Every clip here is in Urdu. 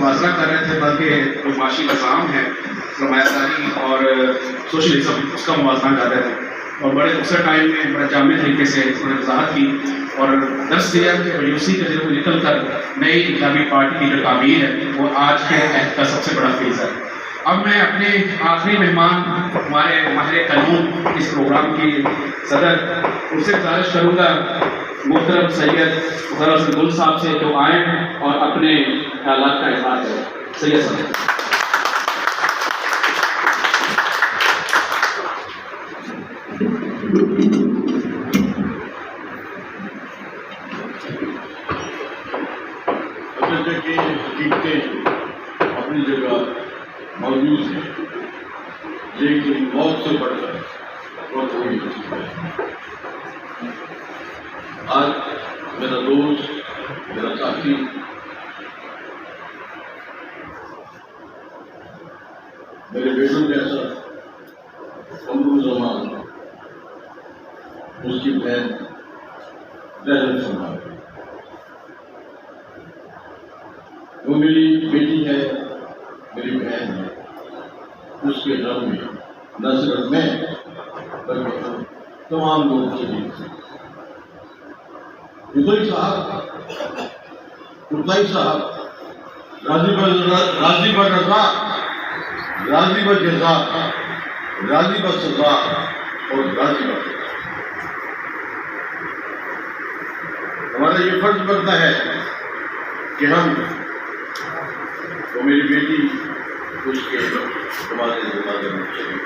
موازنہ کر رہے تھے، بلکہ جو معاشی نظام ہے، سرمایہ داری اور سوشلزم، اس کا موازنہ کر رہے تھے، اور بڑے مختصر ٹائم میں بڑے جامع طریقے سے انہوں نے وضاحت کی اور درس دیا کہ مایوسی کے دل کو نکل کر نئی انقلابی پارٹی کی جو تعمیر ہے وہ آج کے عہد کا سب سے بڑا فیض ہے۔ اب میں اپنے آخری مہمان ہمارے ماہر قانون اس پروگرام کی صدر، ان سے گزارش کروں گا محترم سید ظفر حسن گل صاحب سے جو آئیں اور اپنے خیالات کا اظہار کریں۔ سید صاحب۔ کہ حقیقتیں اپنی جگہ موجود ہیں، لیکن موت سے بڑھ کر بہت بڑی چیز ہے۔ آج میرا دوست، میرا ساتھی، میرے بیٹوں جیسا زمان، اس کی بہن دہلت سنبھال، وہ میری بیٹی ہے، میری بہن ہے، اس کے گھر میں نہ صرف میں بلکہ تمام لوگ شریک تھے۔ ادھر صاحب راضی بر رضا، راضی بر جزا، راضی بر سزا اور راضی بر سزا۔ ہمارا یہ فرض بنتا ہے کہ ہم وہ میری بیٹی اس کے ہمارے دروازے میں چلے۔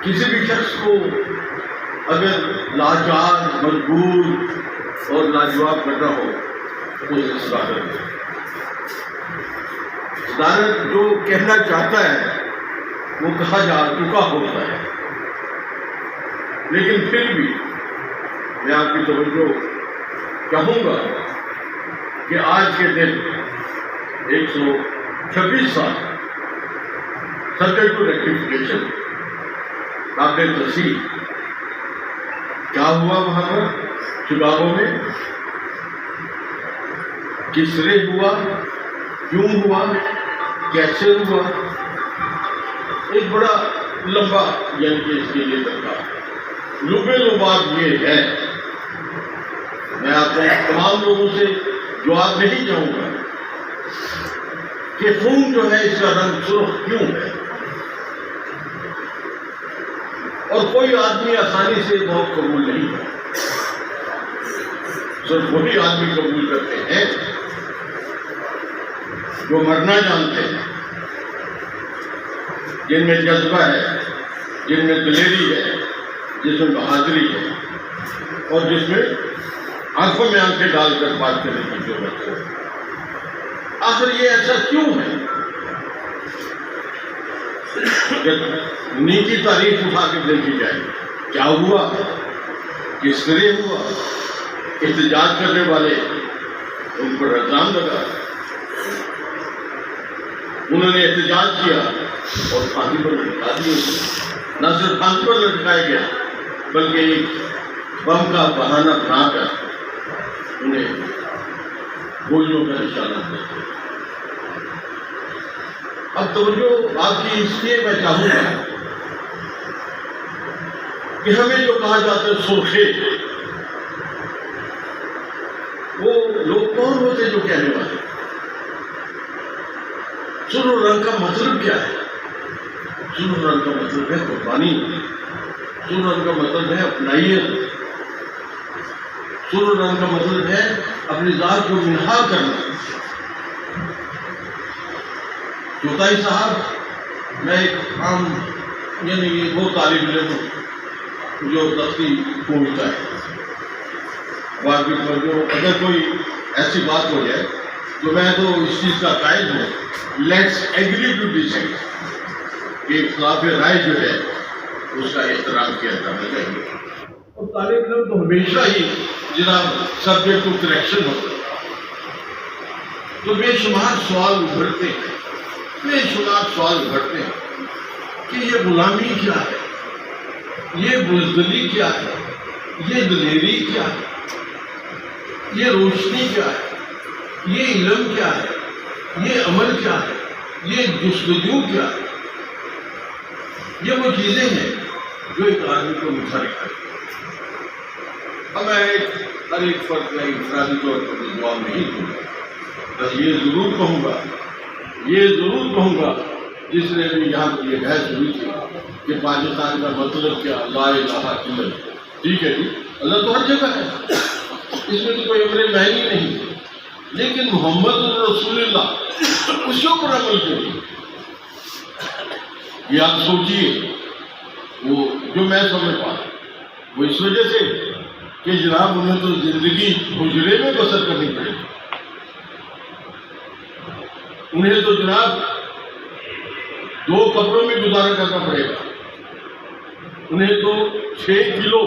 کسی بھی شخص کو اگر لاچار، مجبور اور لاجواب کرنا ہو تو اسے صدارت ہے۔ صدارت جو کہنا چاہتا ہے وہ کہا جا چکا ہوتا ہے، لیکن پھر بھی میں آپ کی توجہ چاہوں گا کہ آج کے دن 126 سال سبجیکٹ ٹو ریکٹیفیکیشن قابل تصحیح کیا ہوا وہاں پر شکاگو میں، کس طرح ہوا، کیوں ہوا، کیسے ہوا، ایک بڑا لمبا یعنی کہ اس کے لیے درکار لبے لباب یہ ہے۔ میں آپ کو تمام لوگوں سے جواب نہیں چاہوں گا کہ خون جو ہے اس کا رنگ سرخ کیوں ہے، اور کوئی آدمی آسانی سے موت قبول نہیں کرتا، صرف وہی آدمی قبول کرتے ہیں جو مرنا جانتے ہیں، جن میں جذبہ ہے، جن میں دلیری ہے، جس میں بہادری ہے، اور جس میں آنکھوں میں آنکھیں ڈال کر بات کرنے کی ضرورت ہے۔ آخر یہ ایسا کیوں ہے؟ نیکی تاریخ اٹھا کے دیکھی جائے، کیا ہوا، کس طرح ہوا، احتجاج کرنے والے ان پر الزام لگا، انہوں نے احتجاج کیا اور پھانسی پر لٹکا دیے، نہ صرف پھانسی پر لٹکایا گیا بلکہ ایک بم کا بہانہ بنا کر انہیں گولیوں کا نشانہ دیتے۔ اب توجہ آپ کی اس لیے میں چاہوں گا کہ ہمیں جو کہا جاتا ہے سرخے، وہ لوگ کون ہوتے جو کہنے والے؟ سرخ رنگ کا مطلب کیا ہے؟ سرخ رنگ کا مطلب ہے قربانی، سرخ رنگ کا مطلب ہے اپنائیت، سرخ رنگ کا مطلب ہے اپنی ذات کو منہا کرنا۔ چوتھائی صاحب، میں ایک عام یعنی وہ طالب علم ہوں جو تختی پہنچتا ہے، باقی جو اگر کوئی ایسی بات ہو جائے تو میں تو اس چیز کا قائل ہوں، لیٹس ایگری ٹو ڈس کہ اختلاف رائے جو ہے اس کا احترام کیا جانا چاہیے۔ اور طالب علم تو ہمیشہ ہی جناب سبجیکٹ ٹو کریکشن ہوتا ہے، تو بے شمار سوال ابھرتے ہیں، بے شمار سوال ابھرتے ہیں کہ یہ غلامی کیا ہے، یہ بزدلی کیا ہے، یہ دلیری کیا ہے، یہ روشنی کیا ہے۔ یہ علم کیا ہے، یہ عمل کیا ہے، یہ جستجو کیا ہے، یہ وہ چیزیں ہیں جو ایک آدمی کو منحرف کرتی ہیں۔ اب میں ہر ایک فرق میں انفرادی طور پر جواب نہیں دوں گا، بس یہ ضرور کہوں گا جس نے بھی یہاں پر یہ بحث ہوئی تھی کہ پاکستان کا مطلب کیا، لا الہ الا اللہ، ٹھیک ہے جی، اللہ تو ہر جگہ ہے، اس میں تو کوئی امر معنی نہیں، لیکن محمد رسول اللہ اس کے اوپر عمل کیجیے۔ یہ آپ سوچیے، وہ جو میں سمجھ پا وہ اس وجہ سے کہ جناب انہیں تو زندگی حجرے میں بسر کرنی پڑے گی، انہیں تو جناب 2 کمروں میں گزارا کرنا پڑے گا، انہیں تو 6 کلو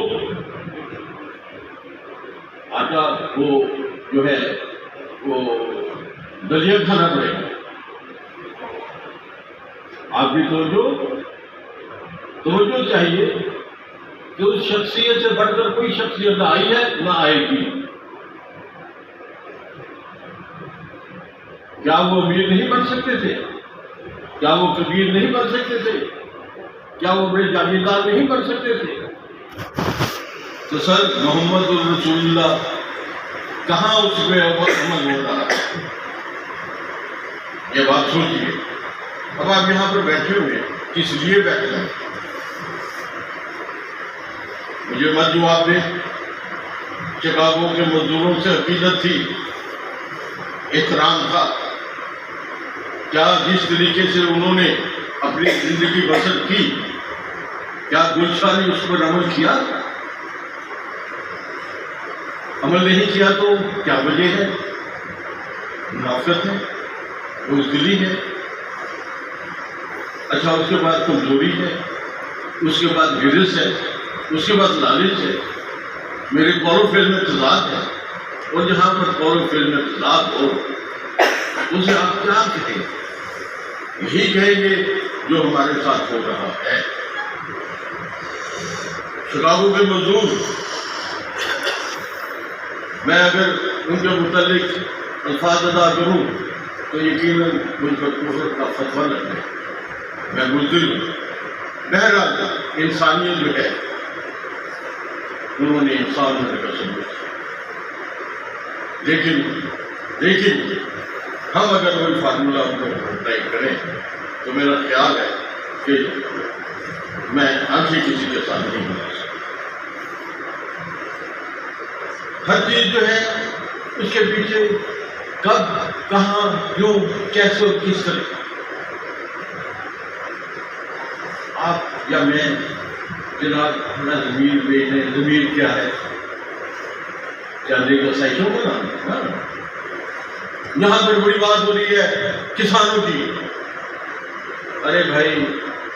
آٹا وہ جو ہے وہ دلیا کھانا پڑے گا۔ آپ بھی توجہ چاہیے کہ اس شخصیت سے بڑھ کر کوئی شخصیت نہ آئی ہے نہ آئے گی۔ کیا وہ امیر نہیں بن سکتے تھے؟ کیا وہ کبیر نہیں بن سکتے تھے؟ کیا وہ بڑے جاگیردار نہیں بن سکتے تھے؟ تو سر محمد الرسول اللہ کہاں اس پہ عمل ہو رہا ہے؟ یہ بات سوچیے۔ اب آپ یہاں پر بیٹھے ہوئے کس لیے بیٹھے ہیں؟ مجھے مت جواب دیں۔ شکاگو کے مزدوروں سے عقیدت تھی، احترام تھا، کیا جس طریقے سے انہوں نے اپنی زندگی بسر کی، کیا گلشاہ نے اس پر عمل کیا؟ عمل نہیں کیا تو کیا وجہ ہے؟ منافقت ہے، بزدلی ہے، اچھا اس کے بعد کمزوری ہے، اس کے بعد ہرس ہے، اس کے بعد لالچ ہے، میرے قول و فعل میں تضاد ہے، اور جہاں پر قول و فعل میں تضاد ہو اسے آپ کیا کہیں؟ یہی کہیں گے جو ہمارے ساتھ ہو رہا ہے۔ شکاگو کے مزدور، میں اگر ان کے متعلق الفاظ ادا کروں تو یقیناً مجھ پر کفر کا فتویٰ لگے، میں بزدل ہوں۔ بہرحال انسانیت جو ہے انہوں نے انسان ہونے کا ثبوت کیا، لیکن ہم اگر وہی فارمولہ ان کو اپلائی کریں تو میرا خیال ہے کہ میں آنکھیں کسی کے ساتھ نہیں بنا سکتا۔ ہر چیز جو ہے اس کے پیچھے کب، کہاں، کیوں، کیسے اور کس طرح آپ یا میں جناب اپنا ضمیر بیچیں۔ ضمیر کیا ہے؟ چاندے کا سائیکل کا نام ہے۔ یہاں پر بڑی بات ہو رہی ہے کسانوں کی۔ ارے بھائی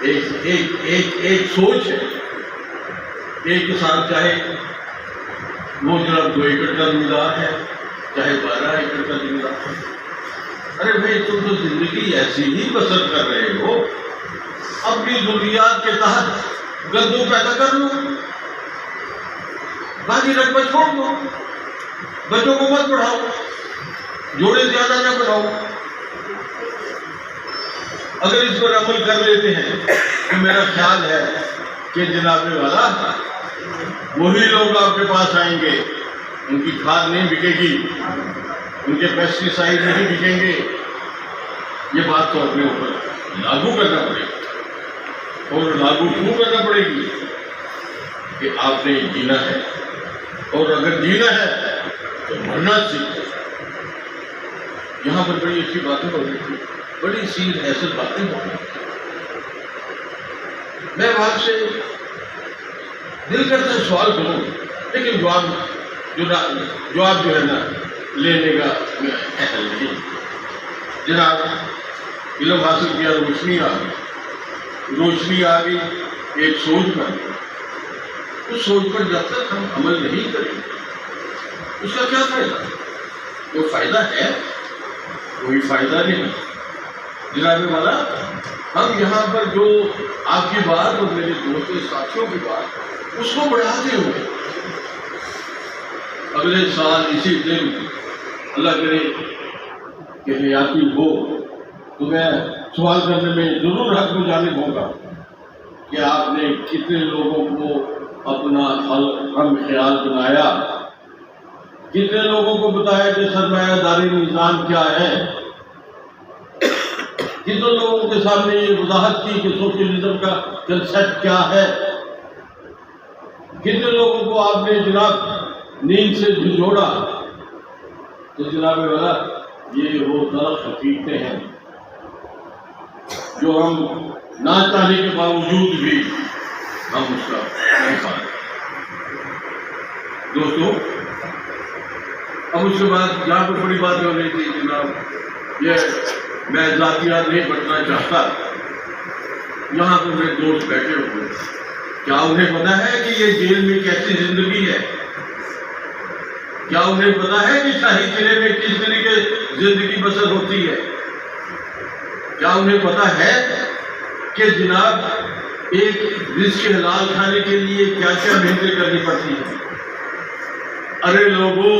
ایک سوچ ہے، ایک کسان چاہے وہ جناب 2 ایکڑ کا زمیندار ہے، چاہے 12 ایکڑ کا زمیندار ہے۔ ارے بھائی تم تو زندگی ایسی ہی بسر کر رہے ہو، اپنی ضروریات کے تحت گندم پیدا کر لو، باقی رقبہ چھوڑ دو، بچوں کو مت پڑھاؤ، جوڑے زیادہ نہ بڑھاؤ۔ اگر اس پر عمل کر لیتے ہیں تو میرا خیال ہے کہ جناب والا وہی لوگ آپ کے پاس آئیں گے، ان کی کھاد نہیں بکے گی، ان کے پیسٹی سائڈ نہیں بکیں گے۔ یہ بات تو اپنے اوپر لاگو کرنا پڑے گا، اور لاگو کیوں کرنا پڑے گی کہ آپ نے جینا ہے، اور اگر جینا ہے تو مرنا سیکھو۔ یہاں پر بڑی اچھی باتیں ہو رہی تھی، بڑی سیدھ ایسے باتیں ہو رہی تھی۔ میں آپ سے دل کرتا ہے سوال کروں، لیکن جواب جو ہے نا لینے کا میں اہل نہیں۔ جناب علم حاصل کیا، روشنی آ گئی ایک سوچ پر، اس سوچ پر جب تک ہم عمل نہیں کریں گے اس کا کیا فائدہ؟ کوئی فائدہ ہے؟ کوئی فائدہ نہیں۔ جناب والا ہم یہاں پر جو آپ کی بات اور میرے دوستوں ساتھیوں کی بات اس کو بڑھاتے ہوئے اگلے سال اسی دن اللہ کرے کہ حیاتی ہو تو میں سوال کرنے میں ضرور حق میں جانب ہوگا کہ آپ نے کتنے لوگوں کو اپنا ہم خیال بنایا، کتنے لوگوں کو بتایا کہ سرمایہ داری نظام کیا ہے، کتنے لوگوں کے سامنے یہ وضاحت کی کہ سوشلزم کا کنسیپٹ کیا ہے، کتنے لوگوں کو آپ نے جناب نیند سے جھنجھوڑا۔ تو جناب والا یہ وہ درخت حقیقتیں ہیں جو ہم نہ چاہنے کے باوجود بھی ہم اس کا نہیں پاتے۔ دوستوں، اب اس کے بعد جہاں پہ بڑی بات ہو رہی تھی جناب، یہ میں ذاتیات نہیں بڑھنا چاہتا، یہاں پہ میرے دوست بیٹھے ہوئے، کیا انہیں پتا ہے کہ یہ جیل میں کیسی زندگی ہے؟ کیا انہیں پتا ہے کہ شاہی قلعے میں کس طریقے زندگی بسر ہوتی ہے؟ کیا انہیں پتا ہے کہ جناب ایک رزق حلال کھانے کے لیے کیا کیا محنتیں کرنی پڑتی ہیں؟ ارے لوگوں،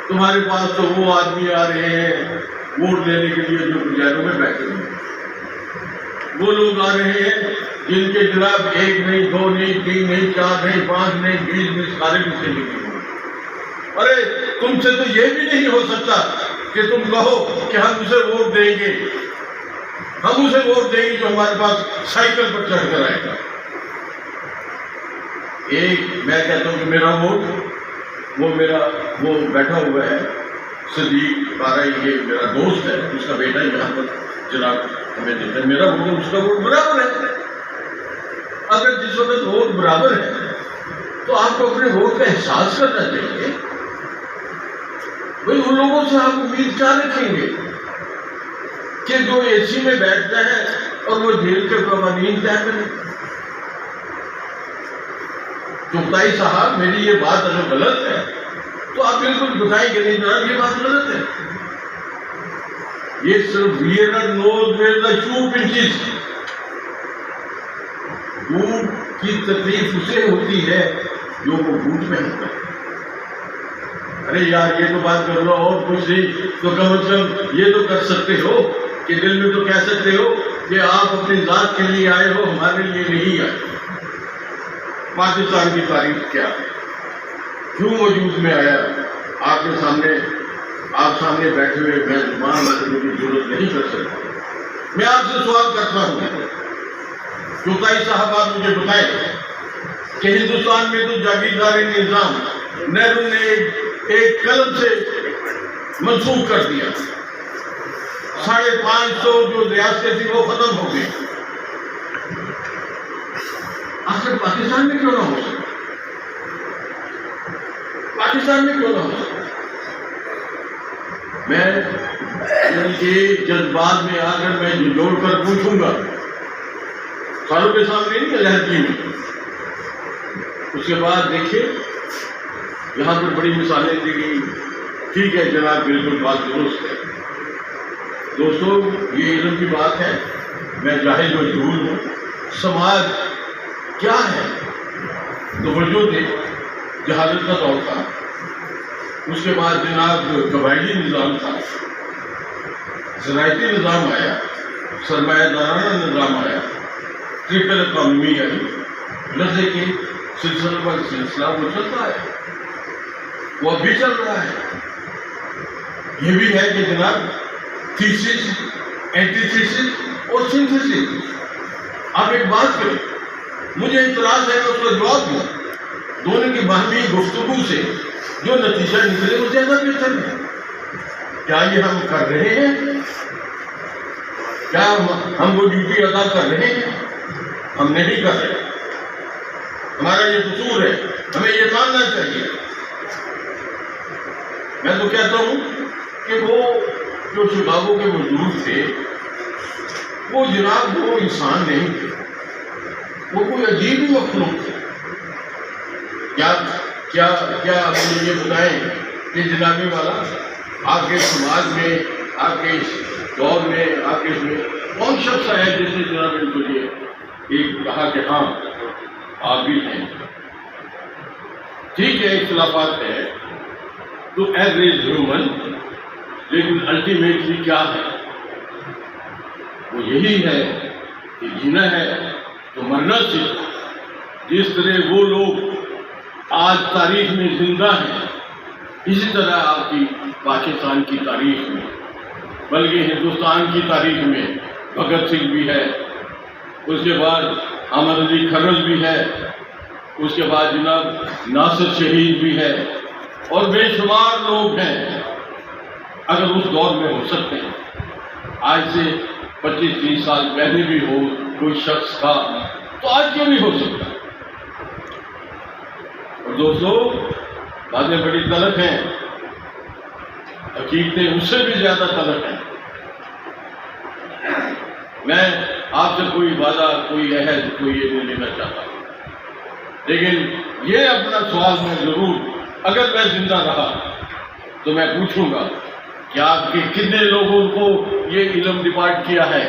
تمہارے پاس تو وہ آدمی آ رہے ہیں ووٹ لینے کے لیے جو گجاروں میں بیٹھے ہوئے ہیں، وہ لوگ آ رہے ہیں جن کے جناب 1 نہیں 2 نہیں 3 نہیں 4 نہیں 5 نہیں 20 سارے بھی سے لکھے ہوئے۔ ارے تم سے تو یہ بھی نہیں ہو سکتا کہ تم کہو کہ ہم اسے ووٹ دیں گے، ہم اسے ووٹ دیں گے جو ہمارے پاس سائیکل پر چڑھ کر آئے گا۔ ایک میں کہتا ہوں کہ میرا ووٹ، وہ بیٹھا ہوا ہے صدیق بارہ، یہ میرا دوست ہے، اس کا بیٹا یہاں پر جناب ہمیں دیتا ہے، میرا ووٹ اس کا ووٹ برابر ہے۔ اگر جس وقت ووٹ برابر ہے تو آپ کو اپنے ووٹ کا احساس کرنا چاہیے۔ بھئی ان لوگوں سے آپ امید کیا رکھیں گے کہ جو اے سی میں بیٹھتا ہے اور وہ جیل کے قوانین طے کریں؟ چغتائی صاحب، میری یہ بات اگر غلط ہے تو آپ بالکل بتائیں گے نہیں جناب یہ بات غلط ہے۔ یہ صرف wearer knows where the shoe pinches, boot کی تکلیف اسے ہوتی ہے جو وہ بوٹ پہنتا ہے۔ ارے یار یہ تو بات کر لو اور کچھ نہیں تو کم از کم یہ تو کر سکتے ہو کہ دل میں تو کہہ سکتے ہو کہ آپ اپنی ذات کے لیے آئے ہو، ہمارے لیے نہیں آئے۔ پاکستان کی تاریخ کیا ہے، کیوں وجود میں آیا؟ آپ کے سامنے، آپ سامنے بیٹھے ہوئے میں زبان رکھنے کی ضرورت نہیں کر سکتا۔ میں آپ سے سوال کرتا ہوں، چغتائی صاحب آپ مجھے بتائیں کہ ہندوستان میں تو جاگیرداری نظام نہرو نے ایک قلم سے منسوخ کر دیا، 550 جو ریاستیں تھیں وہ ختم ہو گئی۔ آخر پاکستان میں کیوں نہ ہو سکتا؟ پاکستان میں کیوں نہ ہو سکتا؟ میں ان کے جذبات میں آ کر میں جوڑ کر پوچھوں گا، ساروں کے سامنے نہیں لہرکی میں۔ اس کے بعد دیکھیے یہاں پر بڑی مثالیں دی گئی، ٹھیک ہے جناب بالکل بات درست ہے۔ دوستوں یہ علم کی بات ہے، میں جاہل مجہول ہوں۔ سماج کیا ہے؟ توجہ دے، جہالت کا دور تھا، اس کے بعد جناب قبائلی نظام تھا، زراعتی نظام آیا، سرمایہ دارانہ نظام آیا، ٹرپل اکانومی آئی، لفظے کے سلسلہ پر سلسلہ وہ چلتا ہے، وہ اب بھی چل رہا ہے۔ یہ بھی ہے کہ جناب تھیسس، اینٹی تھیسس اور سنتھیسس۔ آپ ایک بات کریں، مجھے اعتراض ہے کہ اس کا جواب دوں، دونوں کی باہمی گفتگو سے جو نتیجہ نکلے وہ زیادہ بہتر ہے۔ کیا یہ ہم کر رہے ہیں؟ کیا ہم وہ ڈیوٹی ادا کر رہے ہیں؟ ہم نہیں کر رہے، ہمارا یہ قصور ہے، ہمیں یہ ماننا چاہیے۔ میں تو کہتا ہوں کہ وہ جو شکاگو کے مزدور تھے وہ جناب وہ انسان نہیں تھے، وہ کوئی عجیب ہی مخلوق تھے۔ کیا آپ مجھے یہ بتائیں کہ جناب والا آپ کے سماج میں، آپ کے اس دور میں، آپ کے اس میں کون شخص ہے جس نے جناب ان کو یہ ایک کہا کہ ہاں آپ بھی ہیں؟ ٹھیک ہے اختلافات ہے، تو ایوریج ہیومن لیکن الٹیمیٹلی کیا ہے؟ وہ یہی ہے کہ جینا ہے تو مرنا سیکھو. جس طرح وہ لوگ آج تاریخ میں زندہ ہیں، اسی طرح آپ کی پاکستان کی تاریخ میں، بلکہ ہندوستان کی تاریخ میں بھگت سنگھ بھی ہے، اس کے بعد احمد علی کھرل بھی ہے، اس کے بعد جناب ناصر شہید بھی ہے، اور بے شمار لوگ ہیں. اگر اس دور میں ہو سکتے ہیں، آج سے 25-30 سال پہلے بھی ہو کوئی شخص تھا تو آج کیوں نہیں ہو سکتا؟ اور دوستو، باتیں بڑی تلخ ہیں، حقیقتیں اس سے بھی زیادہ تلخ ہیں. میں آپ سے کوئی وعدہ، کوئی عہد، کوئی یہ نہیں لینا چاہتا، لیکن یہ اپنا سوال میں ضرور، اگر میں زندہ رہا تو میں پوچھوں گا کہ آپ کے کتنے لوگوں کو یہ علم ڈپارٹ کیا ہے،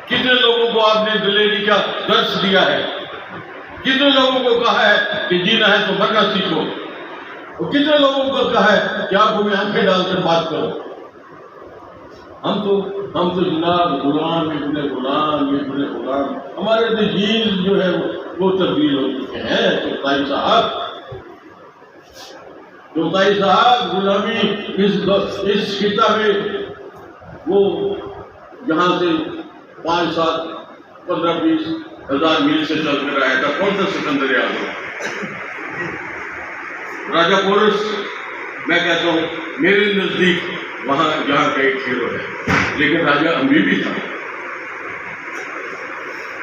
کتنے لوگوں کو آپ نے دلیری کا درس دیا ہے، کتنے لوگوں کو کہا ہے کہ جینا ہے تو مرنا سیکھو، اور کتنے لوگوں کو کہا ہے کہ آپ ہمیں آنکھیں ڈال کر بات کرو. ہم تو جناب غلام ابن غلام، ہمارے تو جین جو ہے وہ تبدیل ہو چکے ہیں. چوتھائی صاحب غلامی اس خطہ میں وہ جہاں سے 5, 7, 15, 20 ہزار میل سے چل کر آیا تھا. کون سا سکندر اعظم؟ راجہ پورس میں کہتا ہوں میرے نزدیک وہاں جہاں کا ایک ہیرو ہے، لیکن راجہ امیر بھی تھا.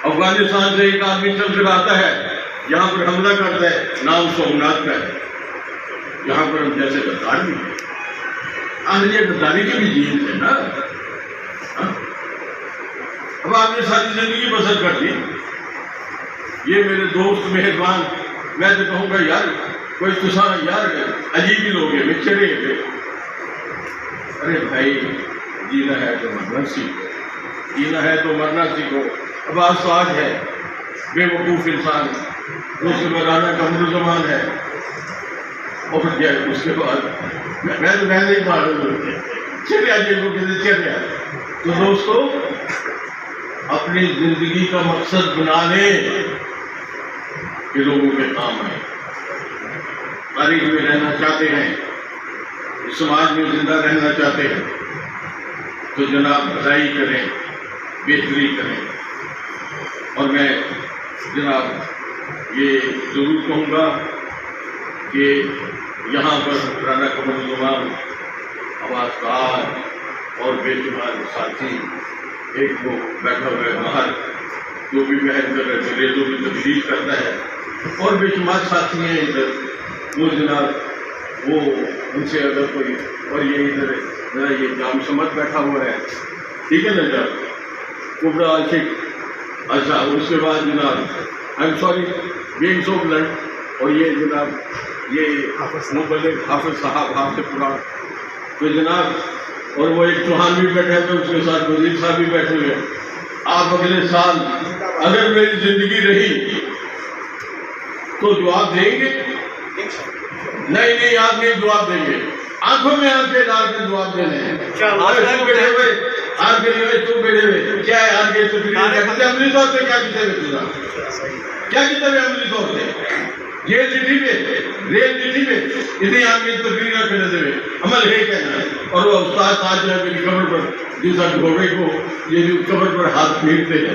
افغانستان سے ایک آدمی چل کر آتا ہے، یہاں پر حملہ کرتا ہے، نام سومناتھ کا ہے. یہاں پر ہم جیسے غدار بھی ہیں، یہ غداری کے بھی جین تھے نا. اب آپ نے ساری زندگی بسر کر دی. یہ میرے دوست مہربان، میں تو کہوں گا یار کوئی کسان یار عجیب ہی لوگ ہیں، بچڑے ہیں. ارے بھائی، جینا ہے تو مرنا سیکھو، جینا ہے تو مرنا سیکھو. اب آج تو آج ہے بے وقوف انسان، اس کے مولانا قمر زمان ہے، اور اس کے بعد میں نہیں معلوم چلے آجیے کو کہتے چلے آ. تو دوستو، اپنی زندگی کا مقصد بنا لیں کہ لوگوں کے کام آئے. تاریخ میں رہنا چاہتے ہیں، سماج میں زندہ رہنا چاہتے ہیں تو جناب بھلائی کریں، بہتری کریں. اور میں جناب یہ ضرور کہوں گا کہ یہاں پر رانا قمر زمان، آواز کار اور بے شمار ساتھی، ایک وہ بیٹھا ہوا ہے باہر جو بھی محنت کر رہے تھے، ریزوں کی تبدیل کرتا ہے، اور بے شمار ساتھی ہیں ادھر. وہ جناب وہ ان سے اگر کوئی، اور یہ ادھر ذرا یہ جام سمت بیٹھا ہوا ہے، ٹھیک ہے نا جناب، کبرا عاشق. اچھا، اس کے بعد جناب I am sorry being so blunt, اور یہ جناب یہ مبلغ حافظ صاحب، حافظ قرآن. تو جناب اور وہ ایک چوہان بھی بیٹھے ہوئے، اس کے ساتھ وزیر صاحب بھی بیٹھے ہوئے. آپ اگلے سال اگر میری زندگی رہی تو جواب دیں گے؟ نہیں، آپ نہیں جواب دیں گے. آنکھوں میں آنکھیں ڈال کے جواب دینے ہیں. بیٹھے ہوئے آج کے لیے تو بیٹھے ہوئے کیا ہے آج کے عملی طور پہ کیا کیتے ہوئے کیا کیتے ہوئے عملی طور پہ ریل چٹھی پہ اتنی آدمی تقریر نہ کرنے دے عمل ہے کہنا ہے. اور وہ استاد تاج جو ہے میری قبر پر جیسا گھوڑے کو یہ قبر پر ہاتھ پھیرتے ہیں.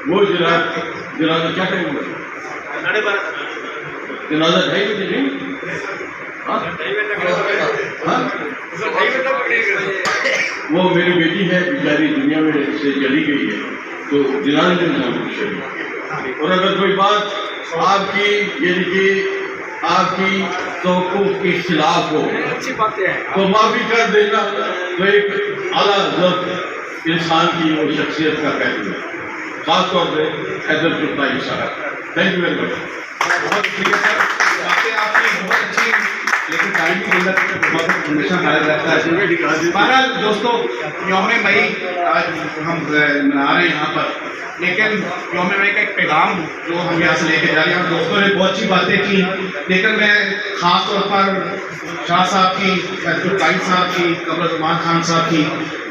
وہ جنازہ کیا کہیں گے؟ جنازہ 2:30 بجے نہیں؟ وہ میری بیٹی ہے بیچاری دنیا میں سے چلی گئی ہے، تو جنازے میں ضرور شریک. اور اگر کوئی بات آپ کی یعنی کہ آپ کی توقع کے خلاف ہو تو معافی کر دینا تو ایک اعلیٰ حضرت انسان کی وہ شخصیت کا پہلو ہے، خاص طور پہ حیدر چوتھائی صاحب. Thank you very much. بہت شکریہ سر. آپ کی بہت اچھی لیکن ٹائم کی قلت بہت ہمیشہ حائل رہتا ہے. بہرحال دوستوں، یوم مئی آج ہم منا رہے ہیں یہاں پر، لیکن یوم مئی کا ایک پیغام جو ہم یہاں سے لے کے جا رہے ہیں، دوستوں نے بہت اچھی باتیں کی، لیکن میں خاص طور پر شاہ صاحب کی، قائد صاحب کی، قمر الزمان خان صاحب کی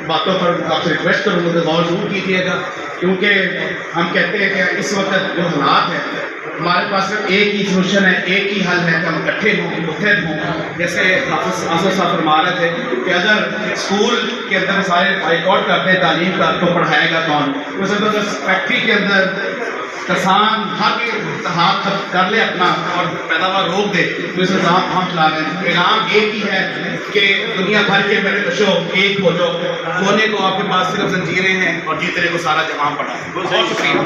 باتوں پر آپ سے ریکویسٹ کروں گا کہ غور ضرور کیجیے گا، کیونکہ ہم کہتے ہیں کہ اس وقت جو حالات ہیں ہمارے پاس صرف ایک ہی سولوشن ہے، ایک ہی حل ہے کہ ہم اکٹھے ہوں، متحد ہوں. جیسے حافظ اسد صاحب فرما رہے تھے کہ اگر اسکول کے اندر سارے بائیکاٹ کرتے ہیں تعلیم کا تو پڑھائے گا کون؟ اس اندر فیکٹری کے اندر کسان ہر ہاتھ کر لے اپنا اور پیداوار روک دے تو اس نظام ہم چلا رہے ہیں. پیغام ایک ہی ہے کہ دنیا بھر کے میرے بچوں ایک ہو جاؤ، کھونے کو آپ کے پاس صرف زنجیریں ہیں اور جیتنے کو سارا جہاں پڑا ہے. بہت شکریہ.